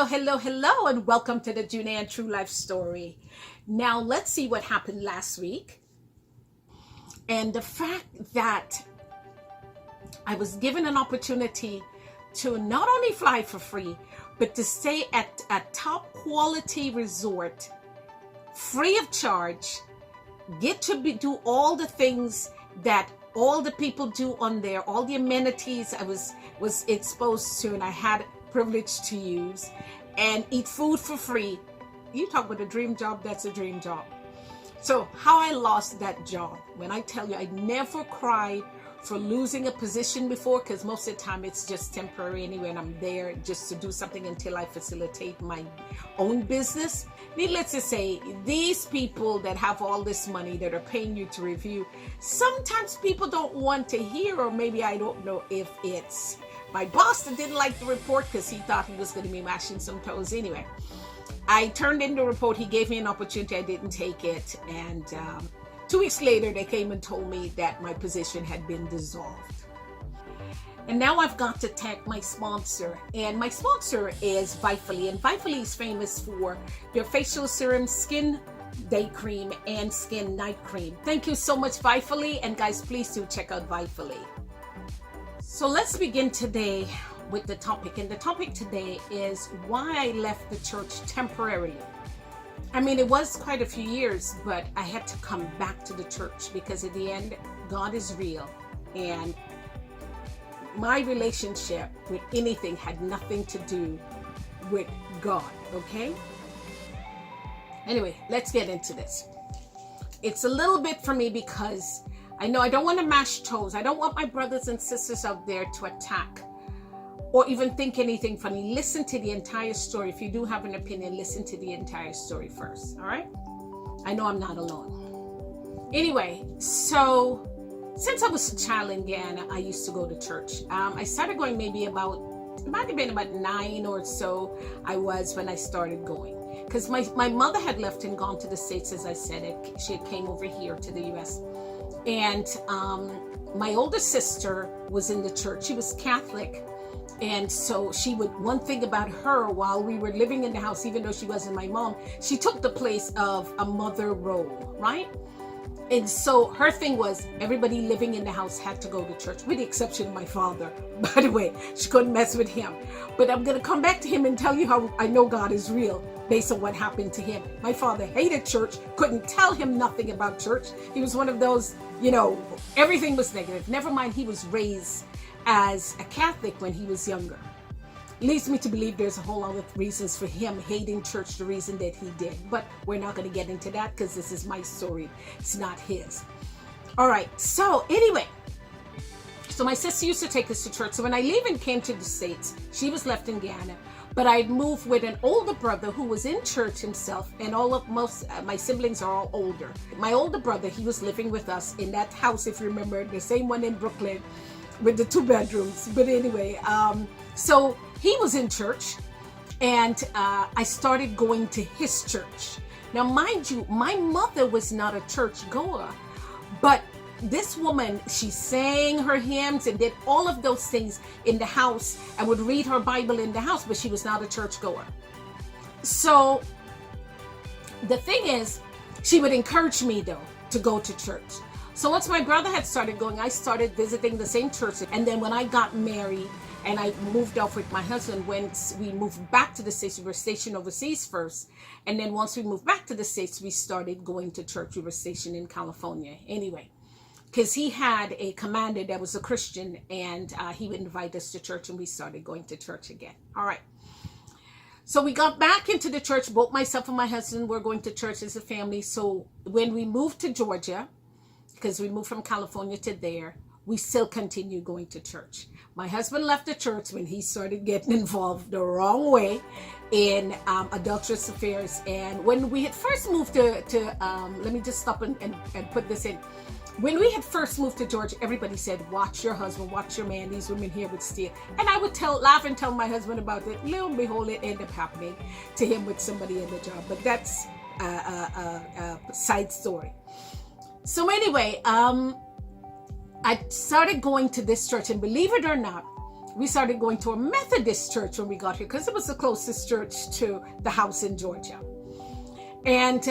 Hello, and welcome to the Juneann True Life Story. Now, let's see what happened last week. And the fact that I was given an opportunity to not only fly for free, but to stay at a top quality resort, free of charge, get to do all the things that all the people do on there, all the amenities I was exposed to, and I had privilege to use, and eat food for free. You talk about a dream job, that's a dream job. So how I lost that job, when I tell you I never cried for losing a position before, because most of the time it's just temporary anyway, and I'm there just to do something until I facilitate my own business. Needless to say, these people that have all this money that are paying you to review, sometimes people don't want to hear, or maybe I don't know if it's my boss that didn't like the report because he thought he was going to be mashing some toes. Anyway, I turned in the report. He gave me an opportunity. I didn't take it. And 2 weeks later, they came and told me that my position had been dissolved. And now I've got to thank my sponsor. And my sponsor is Vitally. And Vitally is famous for their facial serum, skin day cream, and skin night cream. Thank you so much, Vitally. And guys, please do check out Vitally. So let's begin today with the topic. And the topic today is why I left the church temporarily. I mean, it was quite a few years, but I had to come back to the church because at the end, God is real. And my relationship with anything had nothing to do with God, okay? Anyway, let's get into this. It's a little bit for me because I know I don't want to mash toes. I don't want my brothers and sisters out there to attack or even think anything funny. Listen to the entire story. If you do have an opinion, listen to the entire story first, all right? I know I'm not alone. Anyway, so since I was a child in Ghana, I used to go to church. I started going maybe it might have been about 9 or so I was when I started going. Because my mother had left and gone to the States, as I said. She had came over here to the U.S. And my older sister was in the church. She was Catholic. And so one thing about her, while we were living in the house, even though she wasn't my mom, she took the place of a mother role, right? And so her thing was everybody living in the house had to go to church, with the exception of my father. By the way, she couldn't mess with him. But I'm going to come back to him and tell you how I know God is real based on what happened to him. My father hated church, couldn't tell him nothing about church. He was one of those, everything was negative. Never mind, he was raised as a Catholic when he was younger. Leads me to believe there's a whole lot of reasons for him hating church, the reason that he did. But we're not going to get into that because this is my story. It's not his. All right. So anyway, so my sister used to take us to church. So when I leave and came to the States, she was left in Ghana. But I'd moved with an older brother who was in church himself, and my siblings are all older. My older brother, he was living with us in that house, if you remember, the same one in Brooklyn with the 2 bedrooms. But anyway, so he was in church, and I started going to his church. Now, mind you, my mother was not a church goer, but this woman, she sang her hymns and did all of those things in the house and would read her Bible in the house, but she was not a church goer. So the thing is, she would encourage me though to go to church. So once my brother had started going, I started visiting the same church. And then when I got married and I moved off with my husband, when we moved back to the States, we were stationed overseas first. And then once we moved back to the States, we started going to church. We were stationed in California anyway, because he had a commander that was a Christian, and he would invite us to church, and we started going to church again. All right. So we got back into the church. Both myself and my husband were going to church as a family. So when we moved to Georgia, because we moved from California to there, we still continue going to church. My husband left the church when he started getting involved the wrong way in adulterous affairs. And when we had first moved to let me just stop and put this in. When we had first moved to Georgia, everybody said, watch your husband, watch your man. These women here would steal. And I would laugh and tell my husband about it. Lo and behold, it ended up happening to him with somebody in the job. But that's a side story. So anyway, I started going to this church, and believe it or not, we started going to a Methodist church when we got here, because it was the closest church to the house in Georgia. And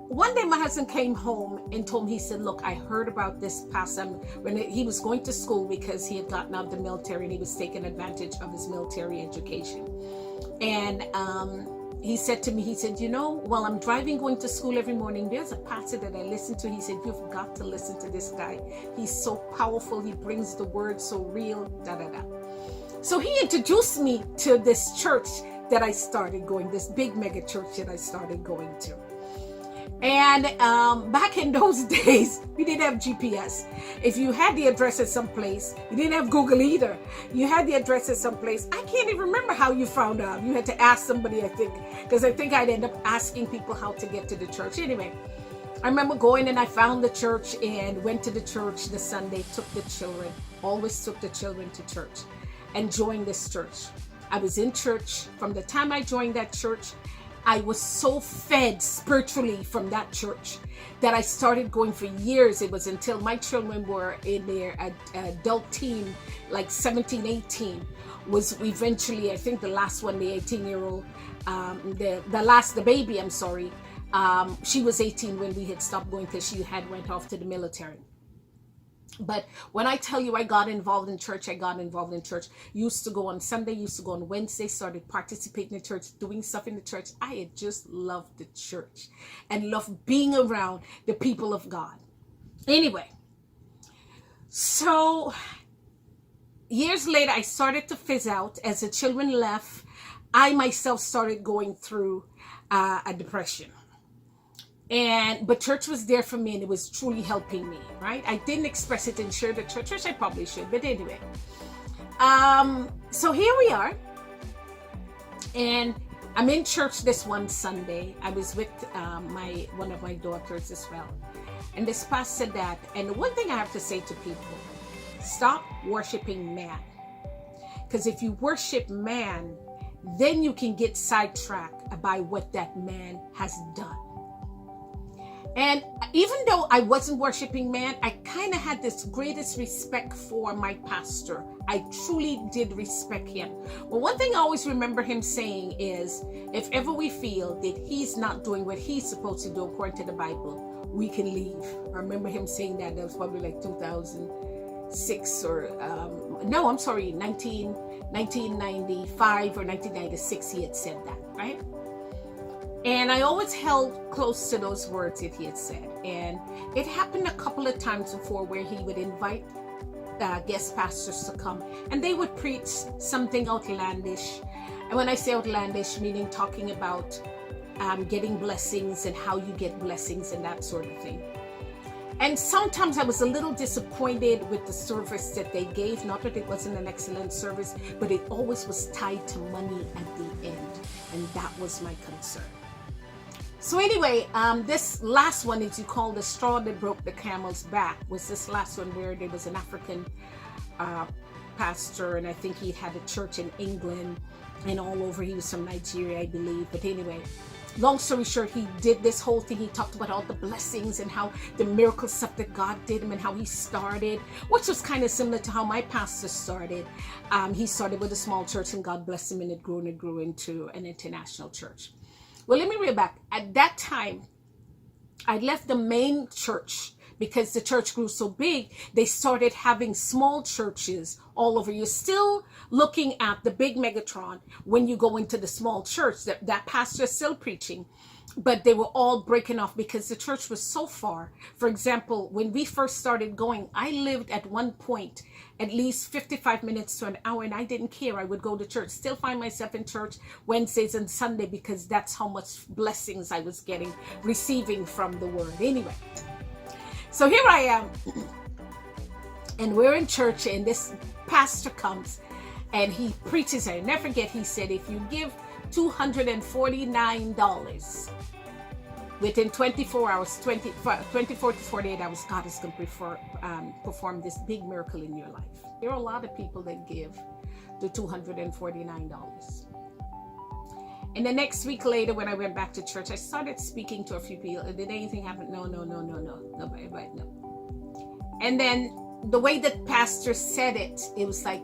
one day my husband came home and told me, he said, look, I heard about this pastor when he was going to school, because he had gotten out of the military and he was taking advantage of his military education. And he said to me, he said, you know, while I'm driving going to school every morning, there's a pastor that I listen to. He said, you've got to listen to this guy. He's so powerful. He brings the word so real, da, da, da. So he introduced me to this church that I started going, this big mega church that I started going to. And back in those days, we didn't have GPS. If you had the address at some place, you didn't have Google either. You had the address at some place. I can't even remember how you found out. You had to ask somebody, I think, because I think I'd end up asking people how to get to the church. Anyway, I remember going and I found the church and went to the church the Sunday, took the children, always took the children to church and joined this church. I was in church. From the time I joined that church, I was so fed spiritually from that church that I started going for years. It was until my children were in their adult teen, like 17, 18, was eventually, I think the last one, the 18-year-old, the baby, I'm sorry, she was 18 when we had stopped going, because she had went off to the military. But when I tell you I got involved in church, I got involved in church. Used to go on Sunday, used to go on Wednesday, started participating in church, doing stuff in the church. I had just loved the church and loved being around the people of God. Anyway, so years later, I started to fizz out. As the children left, I myself started going through a depression. But church was there for me, and it was truly helping me, right? I didn't express it and share the church, which I probably should, but anyway. So here we are, and I'm in church this one Sunday. I was with one of my daughters as well, and this pastor said that, and one thing I have to say to people, stop worshiping man, because if you worship man, then you can get sidetracked by what that man has done. And even though I wasn't worshiping man, I kind of had this greatest respect for my pastor. I truly did respect him. Well, one thing I always remember him saying is, if ever we feel that he's not doing what he's supposed to do according to the Bible, we can leave. I remember him saying that. That was probably like 2006 or, 1995 or 1996 he had said that, right? And I always held close to those words that he had said. And it happened a couple of times before where he would invite guest pastors to come, and they would preach something outlandish. And when I say outlandish, meaning talking about getting blessings and how you get blessings and that sort of thing. And sometimes I was a little disappointed with the service that they gave. Not that it wasn't an excellent service, but it always was tied to money at the end. And that was my concern. So anyway, this last one, as you call the straw that broke the camel's back, was this last one where there was an African pastor, and I think he had a church in England and all over. He was from Nigeria, I believe. But anyway, long story short, he did this whole thing. He talked about all the blessings and how the miracle stuff that God did him and how he started, which was kind of similar to how my pastor started. He started with a small church and God blessed him, and it grew into an international church. Well, let me read back. At that time, I left the main church because the church grew so big. They started having small churches all over. You're still looking at the big Megatron when you go into the small church. That pastor is still preaching, but they were all breaking off because the church was so far. For example, when we first started going, I lived at one point at least 55 minutes to an hour, and I didn't care. I would go to church, still find myself in church Wednesdays and Sunday, because that's how much blessings I was receiving from the word. Anyway, so here I am, and we're in church, and this pastor comes and he preaches. I never forget, he said, if you give $249 within 24 hours, 24 to 48 hours, God is going to perform this big miracle in your life. There are a lot of people that give the $249. And the next week later, when I went back to church, I started speaking to a few people. Did anything happen? No. Nobody, no. And then the way that pastor said it, it was like,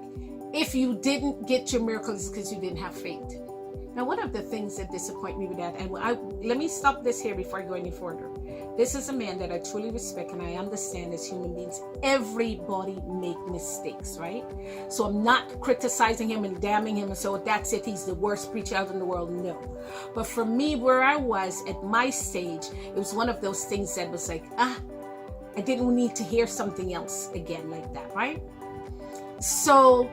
if you didn't get your miracles because you didn't have faith. Now, one of the things that disappoint me with that, and let me stop this here before I go any further. This is a man that I truly respect, and I understand as human beings, everybody make mistakes, right? So I'm not criticizing him and damning him, and so that's it, he's the worst preacher out in the world. No. But for me, where I was at my stage, it was one of those things that was like, I didn't need to hear something else again like that, right? So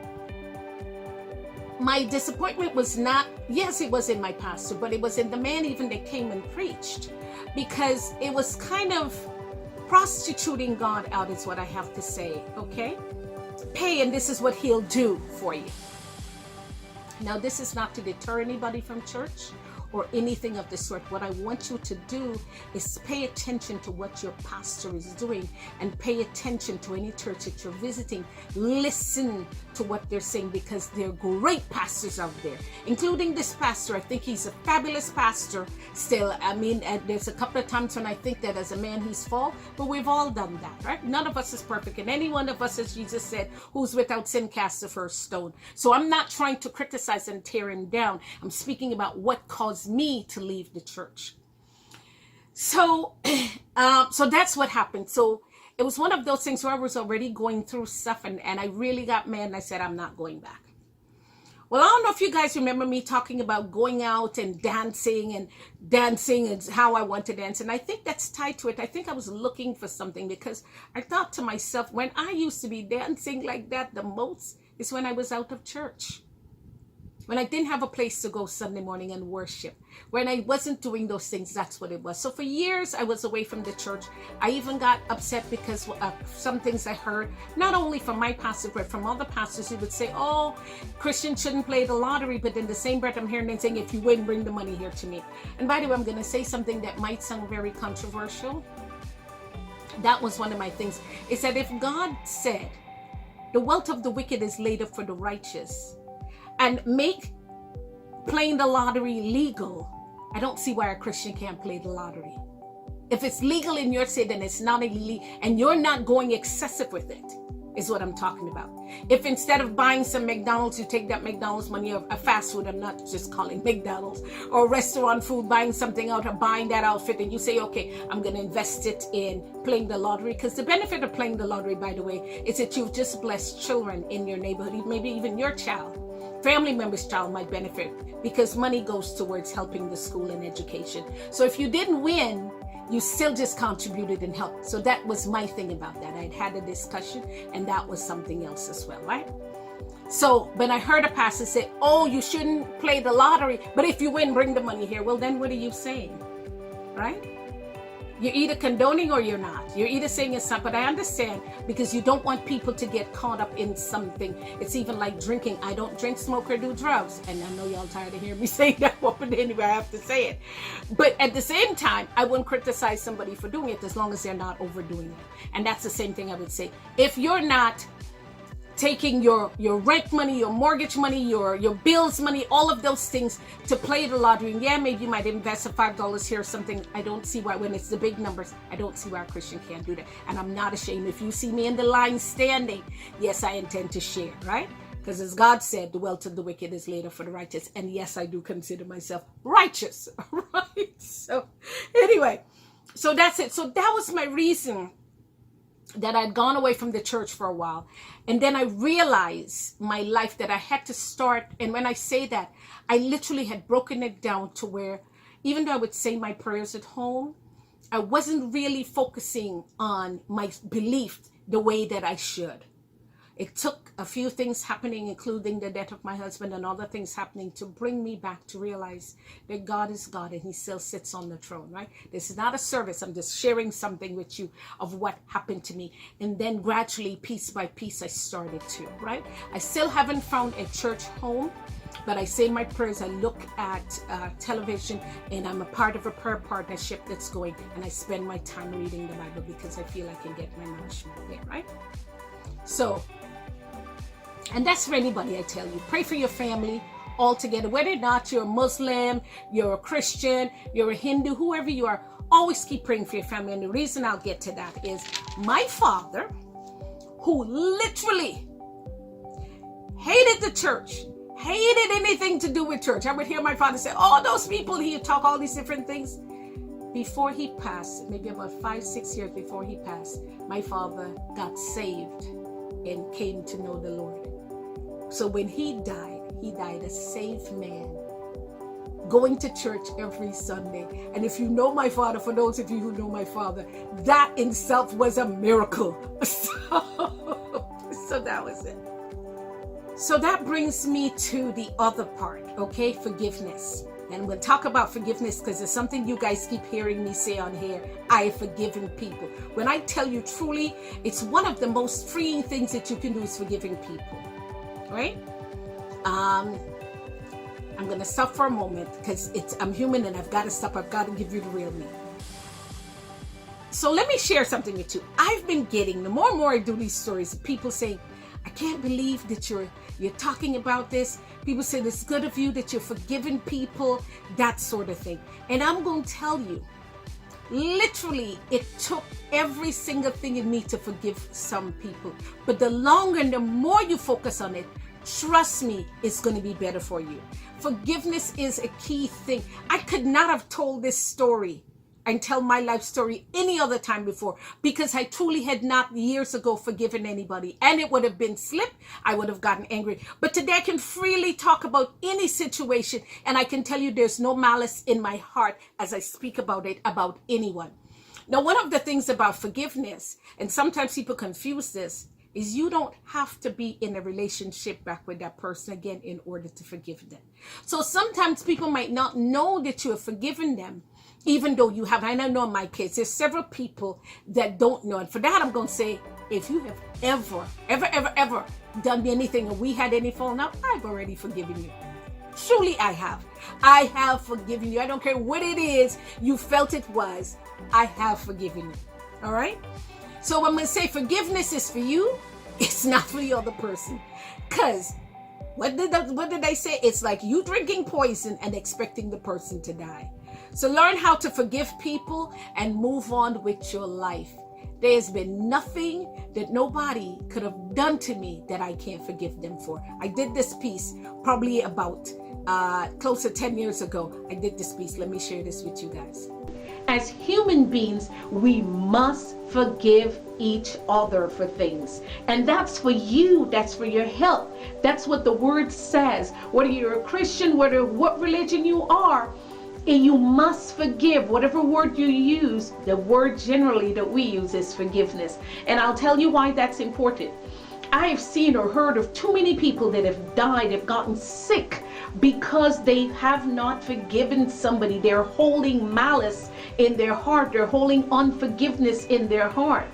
my disappointment was not, yes, it was in my pastor, but it was in the man even that came and preached, because it was kind of prostituting God out is what I have to say, okay? Pay and this is what he'll do for you. Now, this is not to deter anybody from church or anything of the sort. What I want you to do is pay attention to what your pastor is doing, and pay attention to any church that you're visiting. Listen to what they're saying, because they're great pastors out there, including this pastor. I think he's a fabulous pastor still. I mean, there's a couple of times when I think that as a man he's fallen, but we've all done that, right? None of us is perfect, and any one of us, as Jesus said, who's without sin cast the first stone. So I'm not trying to criticize and tear him down. I'm speaking about what caused me to leave the church. So so that's what happened. So it was one of those things where I was already going through stuff, and I really got mad, and I said, I'm not going back. Well, I don't know if you guys remember me talking about going out and dancing and how I want to dance. And I think that's tied to it. I think I was looking for something, because I thought to myself, when I used to be dancing like that the most is when I was out of church. When I didn't have a place to go Sunday morning and worship. When I wasn't doing those things, that's what it was. So for years, I was away from the church. I even got upset because some things I heard, not only from my pastor, but from other pastors who would say, oh, Christians shouldn't play the lottery. But in the same breath, I'm hearing them saying, if you win, bring the money here to me. And by the way, I'm going to say something that might sound very controversial. That was one of my things. Is that if God said, the wealth of the wicked is laid up for the righteous, and make playing the lottery legal, I don't see why a Christian can't play the lottery. If it's legal in your state, then it's not illegal, and you're not going excessive with it, is what I'm talking about. If instead of buying some McDonald's, you take that McDonald's money, or a fast food, I'm not just calling McDonald's, or restaurant food, buying something out, or buying that outfit, and you say, okay, I'm going to invest it in playing the lottery. Because the benefit of playing the lottery, by the way, is that you've just blessed children in your neighborhood, maybe even your child. Family member's child might benefit, because money goes towards helping the school and education. So if you didn't win, you still just contributed and helped. So that was my thing about that. I'd had a discussion, and that was something else as well, right? So when I heard a pastor say, oh, you shouldn't play the lottery, but if you win, bring the money here. Well, then what are you saying, right? You're either condoning or you're not. You're either saying it's not, but I understand, because you don't want people to get caught up in something. It's even like drinking. I don't drink, smoke, or do drugs. And I know y'all tired of hearing me say that, but anyway, I have to say it. But at the same time, I wouldn't criticize somebody for doing it as long as they're not overdoing it. And that's the same thing I would say. If you're not taking your rent money, your mortgage money, your bills money, all of those things to play the lottery. And yeah, maybe you might invest $5 here or something. I don't see why, when it's the big numbers, I don't see why a Christian can't do that. And I'm not ashamed. If you see me in the line standing, yes, I intend to share, right? Because as God said, the wealth of the wicked is laid up for the righteous. And yes, I do consider myself righteous, right? So anyway, so that's it. So that was my reason that I'd gone away from the church for a while. And then I realized my life that I had to start. And when I say that, I literally had broken it down to where, even though I would say my prayers at home, I wasn't really focusing on my belief the way that I should. It took a few things happening, including the death of my husband and other things happening, to bring me back to realize that God is God and he still sits on the throne, right? This is not a service. I'm just sharing something with you of what happened to me. And then gradually, piece by piece, I started to, right? I still haven't found a church home, but I say my prayers. I look at television, and I'm a part of a prayer partnership that's going, and I spend my time reading the Bible because I feel I can get my nourishment there, right? So, and that's for anybody, I tell you. Pray for your family all together. Whether or not you're a Muslim, you're a Christian, you're a Hindu, whoever you are, always keep praying for your family. And the reason I'll get to that is my father, who literally hated the church, hated anything to do with church. I would hear my father say, oh, those people, he would talk all these different things. Before he passed, maybe about 5-6 years before he passed, my father got saved and came to know the Lord. So when he died a saved man, going to church every Sunday. And if you know my father, for those of you who know my father, that in itself was a miracle. So that was it. So that brings me to the other part, okay? Forgiveness. And we'll talk about forgiveness because it's something you guys keep hearing me say on here. I have forgiven people. When I tell you truly, it's one of the most freeing things that you can do is forgiving people, right? I'm going to stop for a moment because I'm human and I've got to stop. I've got to give you the real me. So let me share something with you. I've been getting, the more and more I do these stories, people say, I can't believe that you're talking about this. People say it's good of you that you're forgiving people, that sort of thing. And I'm going to tell you, literally, it took every single thing in me to forgive some people. But the longer and the more you focus on it, trust me, it's going to be better for you. Forgiveness is a key thing. I could not have told this story and tell my life story any other time before because I truly had not years ago forgiven anybody, and it would have been slip. I would have gotten angry. But today I can freely talk about any situation, and I can tell you there's no malice in my heart as I speak about it about anyone. Now, one of the things about forgiveness, and sometimes people confuse this, is you don't have to be in a relationship back with that person again in order to forgive them. So sometimes people might not know that you have forgiven them, even though you have. I know in my case, there's several people that don't know. And for that, I'm going to say, if you have ever done me anything or we had any falling out, I've already forgiven you. Truly, I have. I have forgiven you. I don't care what it is you felt it was. I have forgiven you. All right? So when we say forgiveness is for you, it's not for the other person. Because what did I say? It's like you drinking poison and expecting the person to die. So learn how to forgive people and move on with your life. There's been nothing that nobody could have done to me that I can't forgive them for. I did this piece probably about close to 10 years ago. I did this piece. Let me share this with you guys. As human beings, we must forgive each other for things. And that's for you. That's for your health. That's what the word says. Whether you're a Christian, what religion you are, and you must forgive. Whatever word you use, the word generally that we use is forgiveness. And I'll tell you why that's important. I have seen or heard of too many people that have died, have gotten sick because they have not forgiven somebody. They're holding malice in their heart. They're holding unforgiveness in their heart.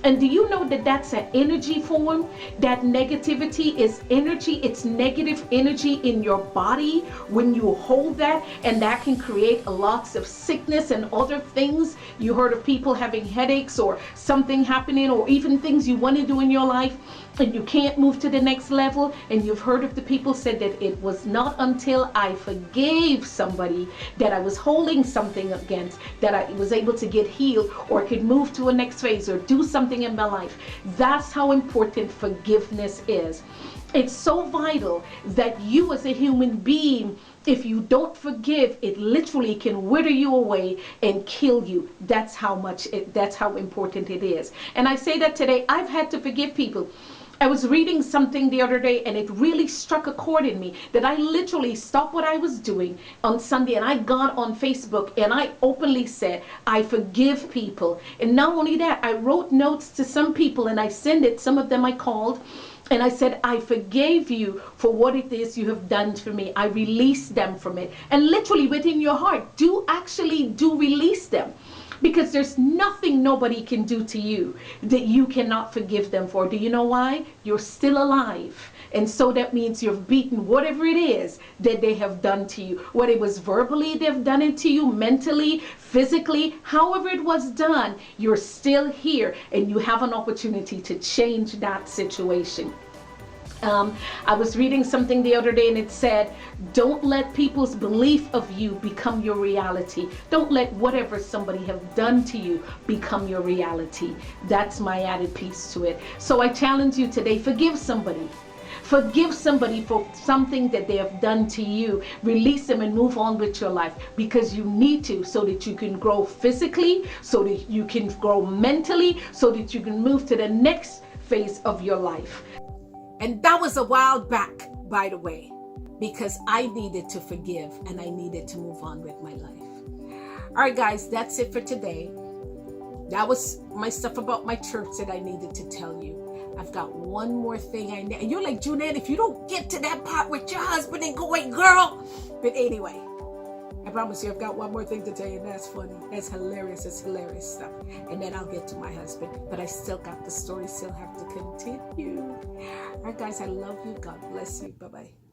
And do you know that that's an energy form? That negativity is energy. It's negative energy in your body when you hold that, and that can create lots of sickness and other things. You heard of people having headaches or something happening, or even things you want to do in your life and you can't move to the next level. And you've heard of the people said that it was not until I forgave somebody that I was holding something against that I was able to get healed or could move to a next phase or do something in my life. That's how important forgiveness is. It's so vital that you as a human being, if you don't forgive, it literally can wither you away and kill you. That's how important it is. And I say that today, I've had to forgive people. I was reading something the other day and it really struck a chord in me that I literally stopped what I was doing on Sunday and I got on Facebook and I openly said, I forgive people. And not only that, I wrote notes to some people and I sent it. Some of them I called and I said, I forgave you for what it is you have done for me. I release them from it. And literally within your heart, do release them. Because there's nothing nobody can do to you that you cannot forgive them for. Do you know why? You're still alive. And so that means you've beaten whatever it is that they have done to you. Whether it was verbally they've done it to you, mentally, physically, however it was done, you're still here and you have an opportunity to change that situation. I was reading something the other day and it said, don't let people's belief of you become your reality. Don't let whatever somebody have done to you become your reality. That's my added piece to it. So I challenge you today, forgive somebody. Forgive somebody for something that they have done to you. Release them and move on with your life, because you need to, so that you can grow physically, so that you can grow mentally, so that you can move to the next phase of your life. And that was a while back, by the way, because I needed to forgive and I needed to move on with my life. All right, guys, that's it for today. That was my stuff about my church that I needed to tell you. I've got one more thing I need. And you're like, Juneann, if you don't get to that part with your husband and Kuwait, girl. But anyway, I promise you, I've got one more thing to tell you. And that's funny. That's hilarious. It's hilarious stuff. And then I'll get to my husband. But I still got the story. Still have to continue. All right, guys, I love you. God bless you. Bye-bye.